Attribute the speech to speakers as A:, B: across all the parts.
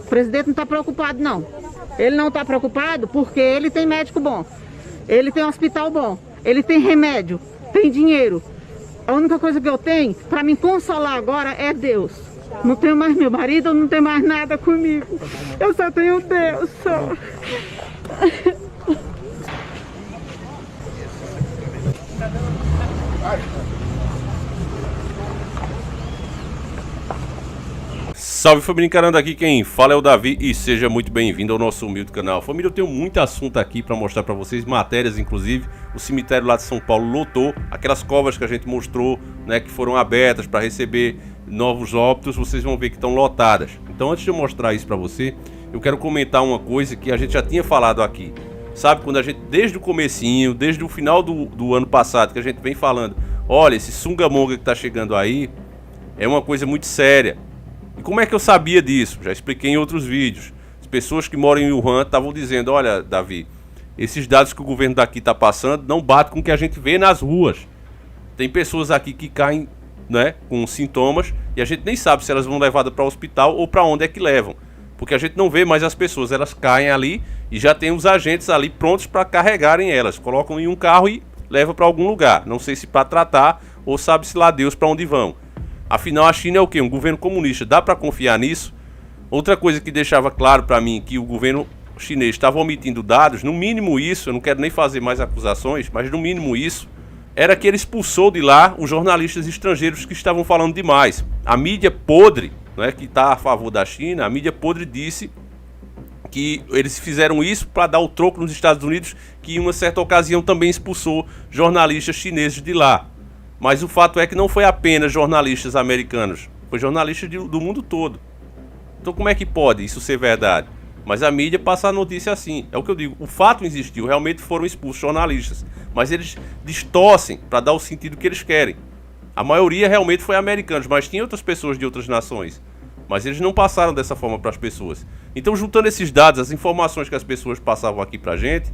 A: O presidente não está preocupado, não. Ele não está preocupado porque ele tem médico bom, ele tem hospital bom, ele tem remédio, tem dinheiro. A única coisa que eu tenho para me consolar agora é Deus. Não tenho mais meu marido, não tenho mais nada comigo. Eu só tenho Deus, só.
B: Salve família Encarando, aqui quem fala é o Davi e seja muito bem-vindo ao nosso humilde canal. Família, eu tenho muito assunto aqui para mostrar para vocês, matérias inclusive. O cemitério lá de São Paulo lotou, aquelas covas que a gente mostrou, né, que foram abertas para receber novos óbitos, vocês vão ver que estão lotadas. Então antes de eu mostrar isso para você, eu quero comentar uma coisa que a gente já tinha falado aqui. Sabe, quando a gente, desde o comecinho, desde o final do ano passado, que a gente vem falando, olha, esse Sungamonga que tá chegando aí é uma coisa muito séria. E como é que eu sabia disso? Já expliquei em outros vídeos. As pessoas que moram em Wuhan estavam dizendo, olha, Davi, esses dados que o governo daqui está passando não batem com o que a gente vê nas ruas. Tem pessoas aqui que caem, né, com sintomas e a gente nem sabe se elas vão levadas para o hospital ou para onde é que levam. Porque a gente não vê mais as pessoas, elas caem ali e já tem os agentes ali prontos para carregarem elas. Colocam em um carro e levam para algum lugar. Não sei se para tratar ou sabe-se lá Deus para onde vão. Afinal, a China é o quê? Um governo comunista. Dá para confiar nisso? Outra coisa que deixava claro para mim que o governo chinês estava omitindo dados, no mínimo isso, eu não quero nem fazer mais acusações, mas no mínimo isso, era que ele expulsou de lá os jornalistas estrangeiros que estavam falando demais. A mídia podre, né, que está a favor da China, a mídia podre disse que eles fizeram isso para dar o troco nos Estados Unidos, que em uma certa ocasião também expulsou jornalistas chineses de lá. Mas o fato é que não foi apenas jornalistas americanos, foi jornalistas do mundo todo. Então como é que pode isso ser verdade? Mas a mídia passa a notícia assim, é o que eu digo, o fato existiu, realmente foram expulsos jornalistas, mas eles distorcem para dar o sentido que eles querem. A maioria realmente foi americanos, mas tinha outras pessoas de outras nações, mas eles não passaram dessa forma para as pessoas. Então, juntando esses dados, as informações que as pessoas passavam aqui para a gente,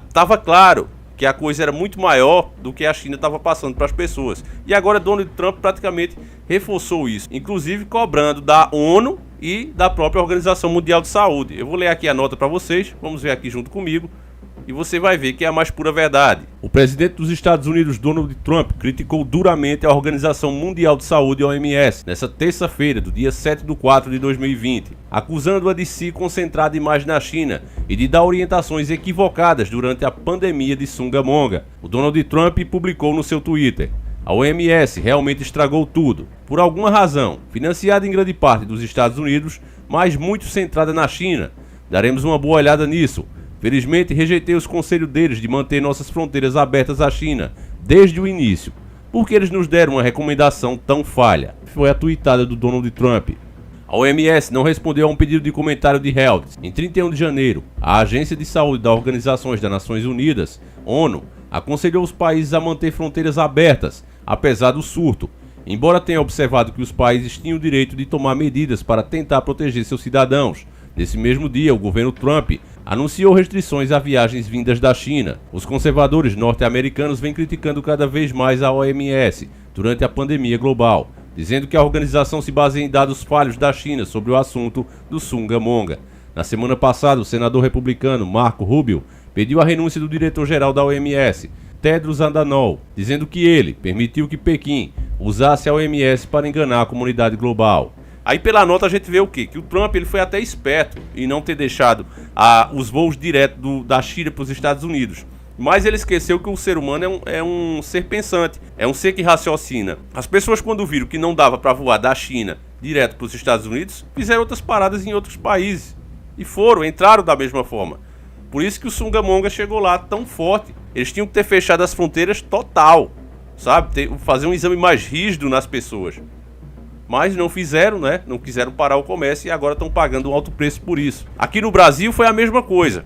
B: estava claro que a coisa era muito maior do que a China estava passando para as pessoas. E agora Donald Trump praticamente reforçou isso, inclusive cobrando da ONU e da própria Organização Mundial de Saúde. Eu vou ler aqui a nota para vocês, vamos ver aqui junto comigo, e você vai ver que é a mais pura verdade. O presidente dos Estados Unidos, Donald Trump, criticou duramente a Organização Mundial de Saúde, OMS, nessa terça-feira, do dia 7/4 de 2020, acusando-a de se concentrar demais na China e de dar orientações equivocadas durante a pandemia de Sungamonga. O Donald Trump publicou no seu Twitter: a OMS realmente estragou tudo, por alguma razão, financiada em grande parte dos Estados Unidos, mas muito centrada na China. Daremos uma boa olhada nisso. Felizmente, rejeitei os conselhos deles de manter nossas fronteiras abertas à China desde o início, porque eles nos deram uma recomendação tão falha. Foi a tweetada do Donald Trump. A OMS não respondeu a um pedido de comentário de Health. Em 31 de janeiro, a Agência de Saúde das Organizações das Nações Unidas, ONU, aconselhou os países a manter fronteiras abertas, apesar do surto, embora tenha observado que os países tinham o direito de tomar medidas para tentar proteger seus cidadãos. Nesse mesmo dia, o governo Trump anunciou restrições a viagens vindas da China. Os conservadores norte-americanos vêm criticando cada vez mais a OMS durante a pandemia global, dizendo que a organização se baseia em dados falhos da China sobre o assunto do Sungamonga. Na semana passada, o senador republicano Marco Rubio pediu a renúncia do diretor-geral da OMS, Tedros Adhanom, dizendo que ele permitiu que Pequim usasse a OMS para enganar a comunidade global. Aí pela nota a gente vê o quê? Que o Trump ele foi até esperto em não ter deixado os voos diretos da China para os Estados Unidos. Mas ele esqueceu que o ser humano é um ser pensante, é um ser que raciocina. As pessoas, quando viram que não dava para voar da China direto para os Estados Unidos, fizeram outras paradas em outros países. E entraram da mesma forma. Por isso que o Sungamonga chegou lá tão forte. Eles tinham que ter fechado as fronteiras total, sabe? Fazer um exame mais rígido nas pessoas. Mas não fizeram, né? Não quiseram parar o comércio e agora estão pagando um alto preço por isso. Aqui no Brasil foi a mesma coisa.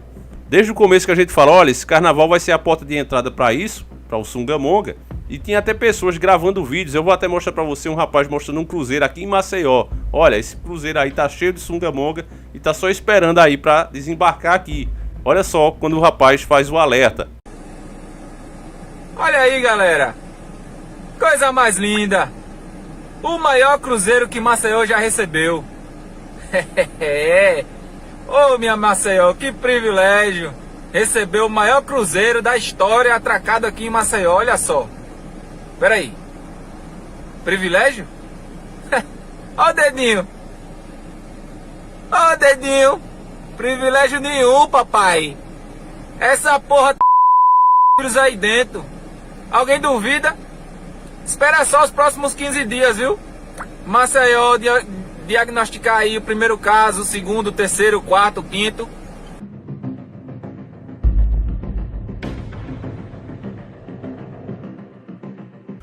B: Desde o começo que a gente falou, olha, esse carnaval vai ser a porta de entrada para isso, para o Sungamonga. E tinha até pessoas gravando vídeos. Eu vou até mostrar para você um rapaz mostrando um cruzeiro aqui em Maceió. Olha, esse cruzeiro aí tá cheio de Sungamonga e tá só esperando aí para desembarcar aqui. Olha só quando o rapaz faz o alerta.
C: Olha aí, galera. Coisa mais linda. O maior cruzeiro que Maceió já recebeu. Ô, minha Maceió, que privilégio receber o maior cruzeiro da história atracado aqui em Maceió, olha só. Peraí. Privilégio? Ó o dedinho. Ó o dedinho. Privilégio nenhum, papai. Essa porra tem aí dentro. Alguém duvida? Espera só os próximos 15 dias, viu? Maceió diagnosticar aí o primeiro caso, o segundo, o terceiro, o quarto, o quinto.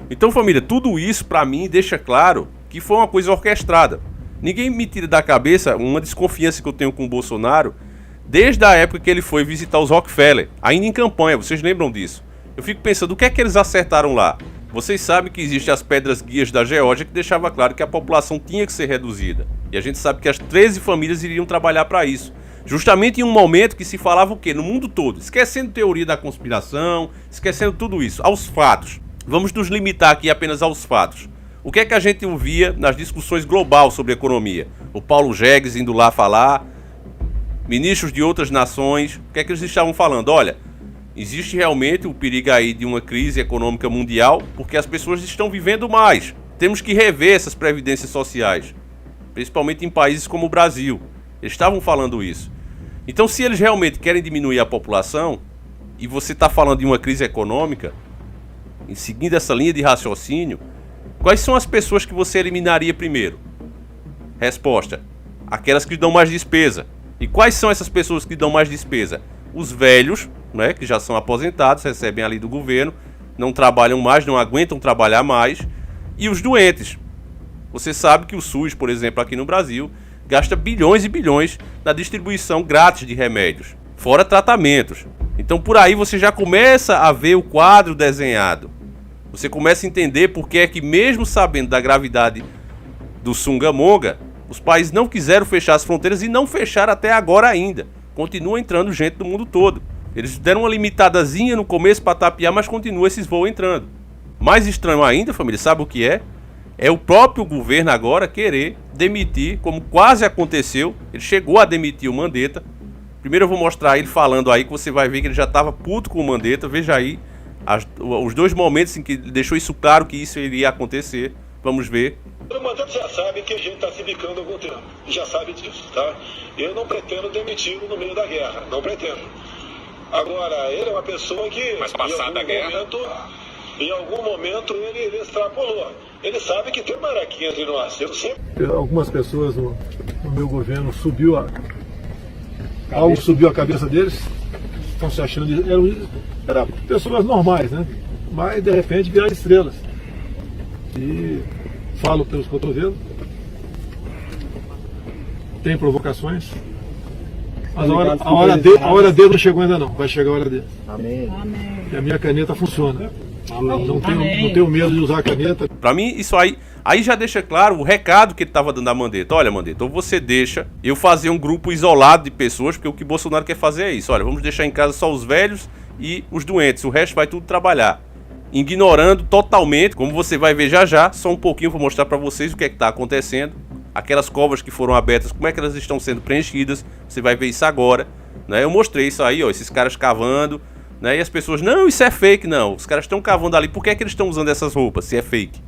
B: Então, família, tudo isso pra mim deixa claro que foi uma coisa orquestrada. Ninguém me tira da cabeça uma desconfiança que eu tenho com o Bolsonaro desde a época que ele foi visitar os Rockefeller, ainda em campanha, vocês lembram disso? Eu fico pensando, o que é que eles acertaram lá? Vocês sabem que existem as pedras guias da Geórgia que deixava claro que a população tinha que ser reduzida. E a gente sabe que as 13 famílias iriam trabalhar para isso. Justamente em um momento que se falava o quê? No mundo todo. Esquecendo teoria da conspiração, esquecendo tudo isso. Aos fatos. Vamos nos limitar aqui apenas aos fatos. O que é que a gente ouvia nas discussões globais sobre economia? O Paulo Jegues indo lá falar, ministros de outras nações, o que é que eles estavam falando? Olha, existe realmente o perigo aí de uma crise econômica mundial, porque as pessoas estão vivendo mais. Temos que rever essas previdências sociais, principalmente em países como o Brasil. Eles estavam falando isso. Então, se eles realmente querem diminuir a população, e você está falando de uma crise econômica, em seguindo essa linha de raciocínio, quais são as pessoas que você eliminaria primeiro? Resposta: aquelas que dão mais despesa. E quais são essas pessoas que dão mais despesa? Os velhos, né, que já são aposentados, recebem ali do governo, não trabalham mais, não aguentam trabalhar mais, e os doentes. Você sabe que o SUS, por exemplo, aqui no Brasil, gasta bilhões e bilhões na distribuição grátis de remédios, fora tratamentos. Então por aí você já começa a ver o quadro desenhado. Você começa a entender por que é que, mesmo sabendo da gravidade do Sungamonga, os países não quiseram fechar as fronteiras e não fecharam até agora ainda. Continua entrando gente do mundo todo. Eles deram uma limitadazinha no começo para tapear, mas continua esses voos entrando. Mais estranho ainda, família, sabe o que é? É o próprio governo agora querer demitir, como quase aconteceu. Ele chegou a demitir o Mandetta. Primeiro eu vou mostrar ele falando aí, que você vai ver que ele já estava puto com o Mandetta. Veja aí os dois momentos em que ele deixou isso claro que isso iria acontecer. Vamos ver.
D: O Mandetta já sabe que a gente está se bicando há algum tempo. Já sabe disso, tá? Eu não pretendo demiti-lo no meio da guerra. Não pretendo. Agora, ele é uma pessoa que,
C: mas passada a guerra,
D: em algum momento ele extrapolou. Ele sabe que tem uma hierarquia entre nós. Eu sempre...
E: Algumas pessoas no meu governo algo subiu a cabeça deles. Estão se achando... Eram pessoas normais, né? Mas de repente viraram estrelas. E falo pelos cotovelos. Tem provocações. Mas a hora dele não chegou ainda não. Vai chegar a hora dele.
F: Amém.
E: E a minha caneta funciona. Não tenho medo de usar a caneta.
B: Pra mim, isso aí já deixa claro o recado que ele tava dando a Mandetta. Olha, Mandetta, ou você deixa eu fazer um grupo isolado de pessoas, porque o que Bolsonaro quer fazer é isso. Olha, vamos deixar em casa só os velhos e os doentes. O resto vai tudo trabalhar. Ignorando totalmente, como você vai ver já, só um pouquinho para mostrar para vocês o que é que tá acontecendo. Aquelas covas que foram abertas, como é que elas estão sendo preenchidas. Você vai ver isso agora, né? Eu mostrei isso aí, ó, esses caras cavando, né? E as pessoas, não, isso é fake, não. Os caras estão cavando ali, por que é que eles estão usando essas roupas, se é fake?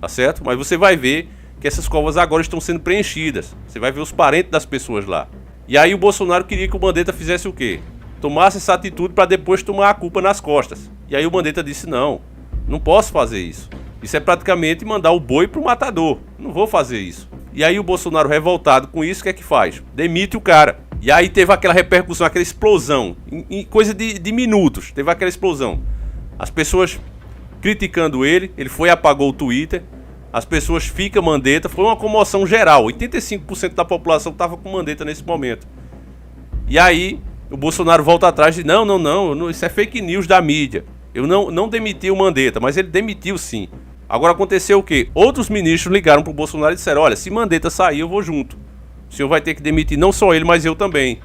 B: Tá certo? Mas você vai ver que essas covas agora estão sendo preenchidas. Você vai ver os parentes das pessoas lá. E aí o Bolsonaro queria que o Mandetta fizesse o quê? Tomasse essa atitude para depois tomar a culpa nas costas. E aí o Mandetta disse, não posso fazer isso. Isso é praticamente mandar o boi pro matador. Não vou fazer isso. E aí o Bolsonaro, revoltado com isso, o que é que faz? Demite o cara. E aí teve aquela repercussão, aquela explosão. Em coisa de minutos, teve aquela explosão. As pessoas criticando ele foi e apagou o Twitter. As pessoas ficam Mandetta. Foi uma comoção geral. 85% da população estava com Mandetta nesse momento. E aí o Bolsonaro volta atrás e diz, não, isso é fake news da mídia. Eu não demiti o Mandetta, mas ele demitiu sim. Agora aconteceu o quê? Outros ministros ligaram pro Bolsonaro e disseram, olha, se Mandetta sair eu vou junto. O senhor vai ter que demitir não só ele, mas eu também.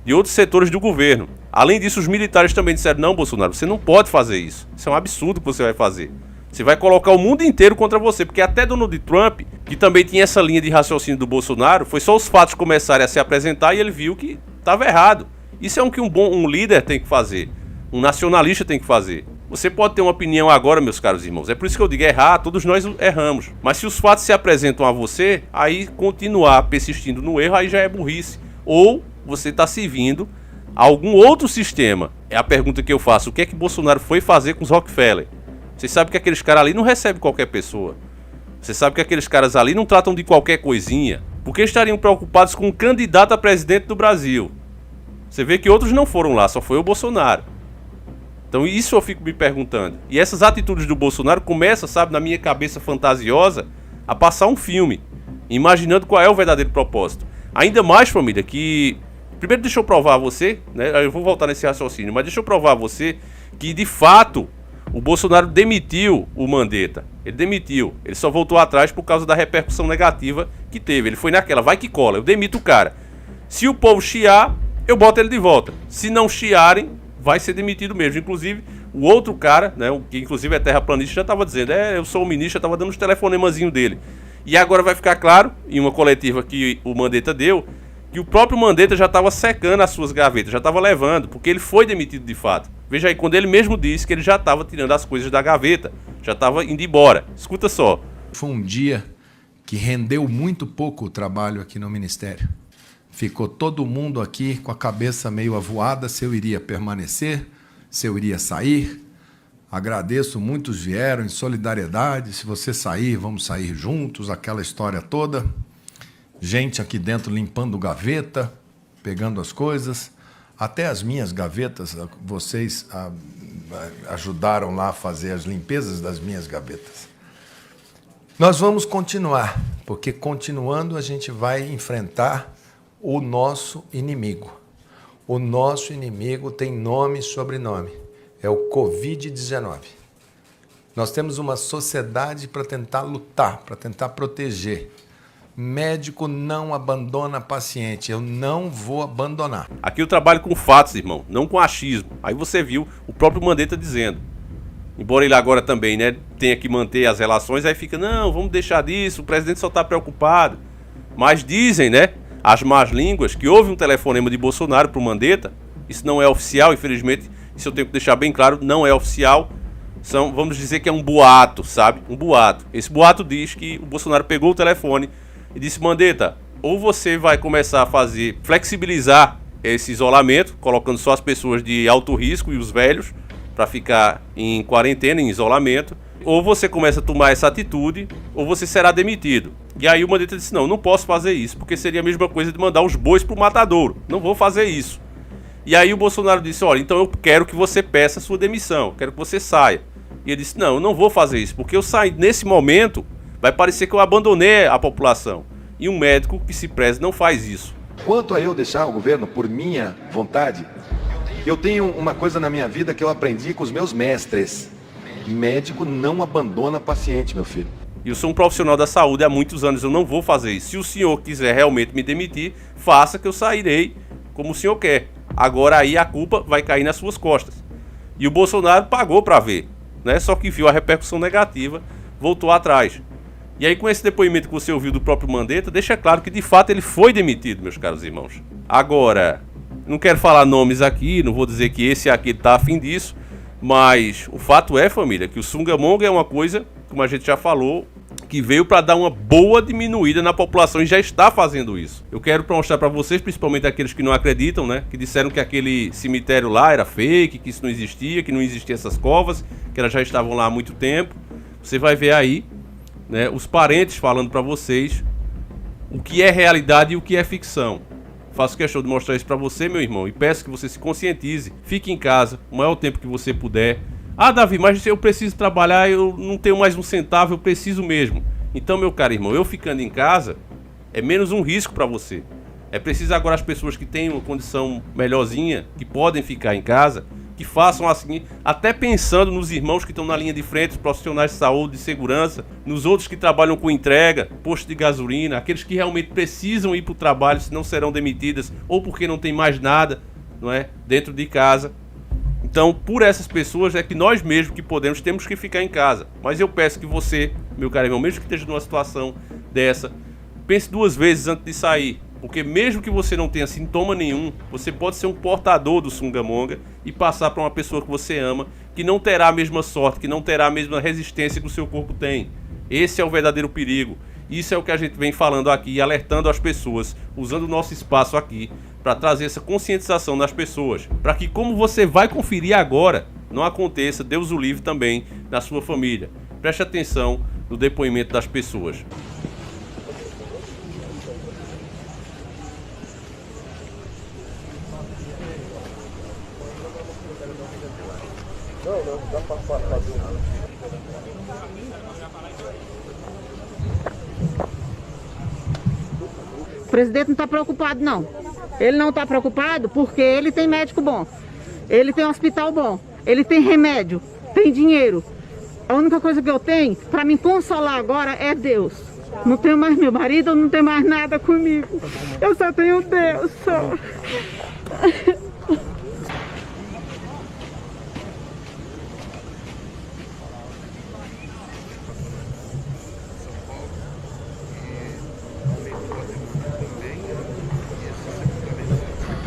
B: De outros setores do governo. Além disso, os militares também disseram, não, Bolsonaro, você não pode fazer isso. Isso é um absurdo que você vai fazer. Você vai colocar o mundo inteiro contra você, porque até Donald Trump, que também tinha essa linha de raciocínio do Bolsonaro, foi só os fatos começarem a se apresentar e ele viu que estava errado. Isso é o que um líder tem que fazer, um nacionalista tem que fazer. Você pode ter uma opinião agora, meus caros irmãos, é por isso que eu digo errar, todos nós erramos. Mas se os fatos se apresentam a você, aí continuar persistindo no erro, aí já é burrice. Ou você está servindo a algum outro sistema. É a pergunta que eu faço, o que é que Bolsonaro foi fazer com os Rockefeller? Você sabe que aqueles caras ali não recebem qualquer pessoa. Você sabe que aqueles caras ali não tratam de qualquer coisinha. Porque estariam preocupados com um candidato a presidente do Brasil. Você vê que outros não foram lá, só foi o Bolsonaro. Então isso eu fico me perguntando. E essas atitudes do Bolsonaro começam, sabe, na minha cabeça fantasiosa, a passar um filme, imaginando qual é o verdadeiro propósito. Ainda mais, família, que... Primeiro deixa eu provar a você, né? Eu vou voltar nesse raciocínio, mas deixa eu provar a você que, de fato, o Bolsonaro demitiu o Mandetta. Ele demitiu. Ele só voltou atrás por causa da repercussão negativa que teve. Ele foi naquela, vai que cola, eu demito o cara. Se o povo chiar, eu boto ele de volta. Se não chiarem, vai ser demitido mesmo. Inclusive, o outro cara, né, que inclusive é terraplanista, já estava dizendo, eu sou o ministro, já estava dando os telefonemazinhos dele. E agora vai ficar claro, em uma coletiva que o Mandetta deu, que o próprio Mandetta já estava secando as suas gavetas, já estava levando, porque ele foi demitido de fato. Veja aí, quando ele mesmo disse que ele já estava tirando as coisas da gaveta, já estava indo embora. Escuta só.
F: Foi um dia que rendeu muito pouco o trabalho aqui no Ministério. Ficou todo mundo aqui com a cabeça meio avoada se eu iria permanecer, se eu iria sair. Agradeço, muitos vieram em solidariedade. Se você sair, vamos sair juntos, aquela história toda. Gente aqui dentro limpando gaveta, pegando as coisas. Até as minhas gavetas, vocês ajudaram lá a fazer as limpezas das minhas gavetas. Nós vamos continuar, porque continuando a gente vai enfrentar o nosso inimigo. O nosso inimigo tem nome e sobrenome. É o Covid-19. Nós temos uma sociedade para tentar lutar, para tentar proteger. Médico não abandona paciente. Eu não vou abandonar.
B: Aqui eu trabalho com fatos, irmão, não com achismo. Aí você viu o próprio Mandetta dizendo. Embora ele agora também, né, tenha que manter as relações, aí fica, não, vamos deixar disso, o presidente só está preocupado. Mas dizem, né, as más línguas, que houve um telefonema de Bolsonaro para o Mandetta. Isso não é oficial, infelizmente, isso eu tenho que deixar bem claro, não é oficial. Vamos dizer que é um boato, sabe? Um boato. Esse boato diz que o Bolsonaro pegou o telefone e disse, Mandetta, ou você vai começar a flexibilizar esse isolamento, colocando só as pessoas de alto risco e os velhos para ficar em quarentena, em isolamento, ou você começa a tomar essa atitude, ou você será demitido. E aí o Mandetta disse, não posso fazer isso, porque seria a mesma coisa de mandar os bois pro matadouro. Não vou fazer isso. E aí o Bolsonaro disse, olha, então eu quero que você peça a sua demissão, quero que você saia. E ele disse, não, eu não vou fazer isso, porque eu sair nesse momento, vai parecer que eu abandonei a população. E um médico que se preze não faz isso.
G: Quanto a eu deixar o governo por minha vontade, eu tenho uma coisa na minha vida que eu aprendi com os meus mestres. Médico não abandona paciente, meu filho.
B: Eu sou um profissional da saúde há muitos anos, eu não vou fazer isso. Se o senhor quiser realmente me demitir, faça que eu sairei como o senhor quer. Agora aí a culpa vai cair nas suas costas. E o Bolsonaro pagou para ver, né? Só que viu a repercussão negativa, voltou atrás. E aí com esse depoimento que você ouviu do próprio Mandetta, deixa claro que de fato ele foi demitido, meus caros irmãos. Agora, não quero falar nomes aqui, não vou dizer que esse aqui tá afim disso, mas o fato é, família, que o Sungamonga é uma coisa, como a gente já falou, que veio para dar uma boa diminuída na população e já está fazendo isso. Eu quero mostrar para vocês, principalmente aqueles que não acreditam, né, que disseram que aquele cemitério lá era fake, que isso não existia, que não existiam essas covas, que elas já estavam lá há muito tempo. Você vai ver aí, né, os parentes falando para vocês o que é realidade e o que é ficção. Faço questão de mostrar isso para você, meu irmão, e peço que você se conscientize, fique em casa o maior tempo que você puder. Ah, Davi, mas eu preciso trabalhar, eu não tenho mais um centavo, eu preciso mesmo. Então, meu caro irmão, eu ficando em casa é menos um risco para você. É preciso agora as pessoas que têm uma condição melhorzinha, que podem ficar em casa, que façam assim, até pensando nos irmãos que estão na linha de frente, os profissionais de saúde, de segurança, nos outros que trabalham com entrega, posto de gasolina, aqueles que realmente precisam ir para o trabalho, senão serão demitidas, ou porque não tem mais nada, não é, dentro de casa. Então, por essas pessoas é que nós mesmos que podemos, temos que ficar em casa. Mas eu peço que você, meu caro irmão, mesmo que esteja numa situação dessa, pense 2 vezes antes de sair. Porque mesmo que você não tenha sintoma nenhum, você pode ser um portador do sunga-monga e passar para uma pessoa que você ama, que não terá a mesma sorte, que não terá a mesma resistência que o seu corpo tem. Esse é o verdadeiro perigo. Isso é o que a gente vem falando aqui, alertando as pessoas, usando o nosso espaço aqui para trazer essa conscientização nas pessoas, para que, como você vai conferir agora, não aconteça, Deus o livre também, na sua família. Preste atenção no depoimento das pessoas.
A: O presidente não está preocupado, não. Ele não está preocupado porque ele tem médico bom, ele tem hospital bom, ele tem remédio, tem dinheiro. A única coisa que eu tenho para me consolar agora é Deus. Não tenho mais meu marido, não tenho mais nada comigo. Eu só tenho Deus, só.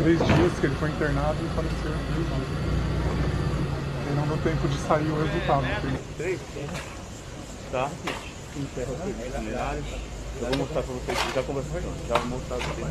H: Três dias que ele foi internado e faleceu em 3 anos. Ele não deu tempo de sair o resultado.
I: 3? Tá. Eu vou mostrar pra vocês. Já conversou com ele? Já vou mostrar pra vocês.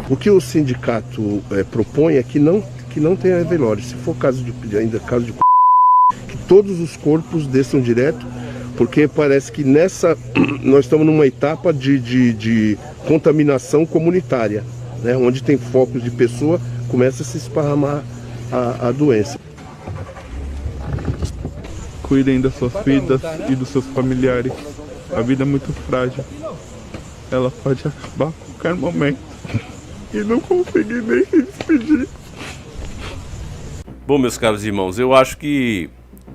J: O que o sindicato propõe é que não tenha velório. Se for caso de que todos os corpos desçam direto, porque parece que nós estamos numa etapa de contaminação comunitária, né? Onde tem focos de pessoa, começa a se esparramar a doença.
H: Cuidem das suas vidas e dos seus familiares. A vida é muito frágil. Ela pode acabar a qualquer momento. E não consegui nem se despedir.
B: Bom, meus caros irmãos, eu acho que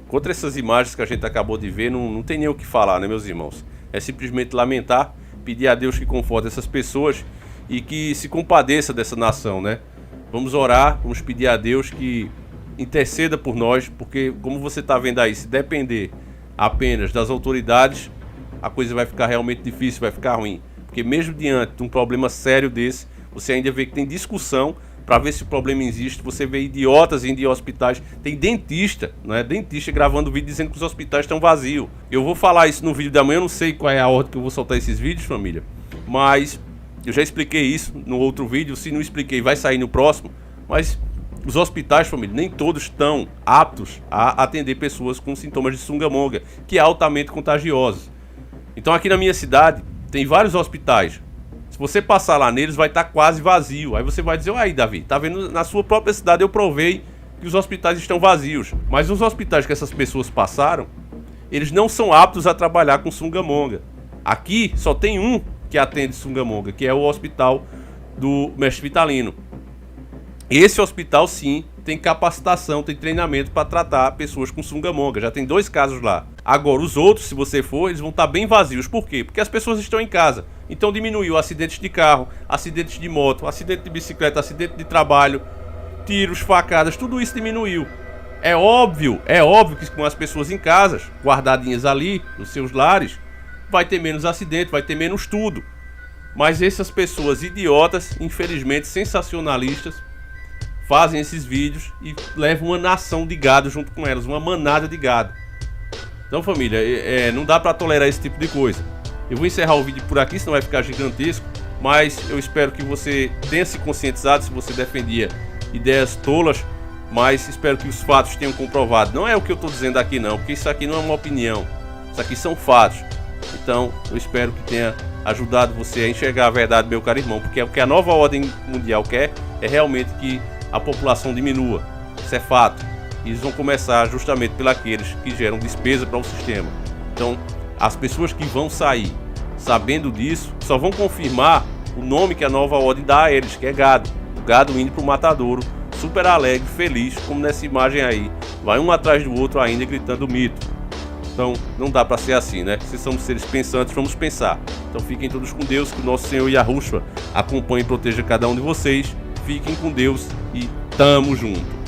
B: contra essas imagens que a gente acabou de ver, não tem nem o que falar, né, meus irmãos? É simplesmente lamentar, pedir a Deus que conforte essas pessoas e que se compadeça dessa nação, né? Vamos orar, vamos pedir a Deus que interceda por nós, porque como você está vendo aí, se depender apenas das autoridades, a coisa vai ficar realmente difícil, vai ficar ruim. Porque mesmo diante de um problema sério desse, você ainda vê que tem discussão para ver se o problema existe. Você vê idiotas indo em hospitais. Tem dentista, né? Dentista gravando vídeo dizendo que os hospitais estão vazios. Eu vou falar isso no vídeo da manhã. Eu não sei qual é a ordem que eu vou soltar esses vídeos, família. Mas eu já expliquei isso no outro vídeo. Se não expliquei, vai sair no próximo. Mas os hospitais, família, nem todos estão aptos a atender pessoas com sintomas de sunga-monga, que é altamente contagioso. Então aqui na minha cidade tem vários hospitais. Se você passar lá neles, vai estar quase vazio. Aí você vai dizer, aí Davi, tá vendo, na sua própria cidade eu provei que os hospitais estão vazios. Mas os hospitais que essas pessoas passaram, eles não são aptos a trabalhar com sunga-monga. Aqui só tem um que atende sunga-monga, que é o hospital do Mestre Vitalino. Esse hospital sim tem capacitação, tem treinamento para tratar pessoas com sunga-monga. Já tem 2 casos lá. Agora os outros, se você for, eles vão estar bem vazios. Por quê? Porque as pessoas estão em casa. Então diminuiu acidentes de carro, acidentes de moto, acidente de bicicleta, acidente de trabalho, tiros, facadas, tudo isso diminuiu. É óbvio que com as pessoas em casa, guardadinhas ali, nos seus lares, vai ter menos acidente, vai ter menos tudo. Mas essas pessoas idiotas, infelizmente sensacionalistas, fazem esses vídeos e levam uma nação de gado junto com elas, uma manada de gado. Então, família, não dá pra tolerar esse tipo de coisa. Eu vou encerrar o vídeo por aqui, senão vai ficar gigantesco, mas eu espero que você tenha se conscientizado se você defendia ideias tolas, mas espero que os fatos tenham comprovado. Não é o que eu tô dizendo aqui não, porque isso aqui não é uma opinião, isso aqui são fatos. Então, eu espero que tenha ajudado você a enxergar a verdade, meu caro irmão, porque o que a nova ordem mundial quer é realmente que a população diminua. Isso é fato. E eles vão começar justamente pelos que geram despesa para o sistema. Então, as pessoas que vão sair sabendo disso só vão confirmar o nome que a nova ordem dá a eles, que é gado. O gado indo para o matadouro, super alegre, feliz, como nessa imagem aí. Vai um atrás do outro ainda gritando mito. Então não dá para ser assim, né? Se somos seres pensantes, vamos pensar. Então fiquem todos com Deus, que o nosso Senhor Yahushua acompanhe e proteja cada um de vocês. Fiquem com Deus e tamo junto.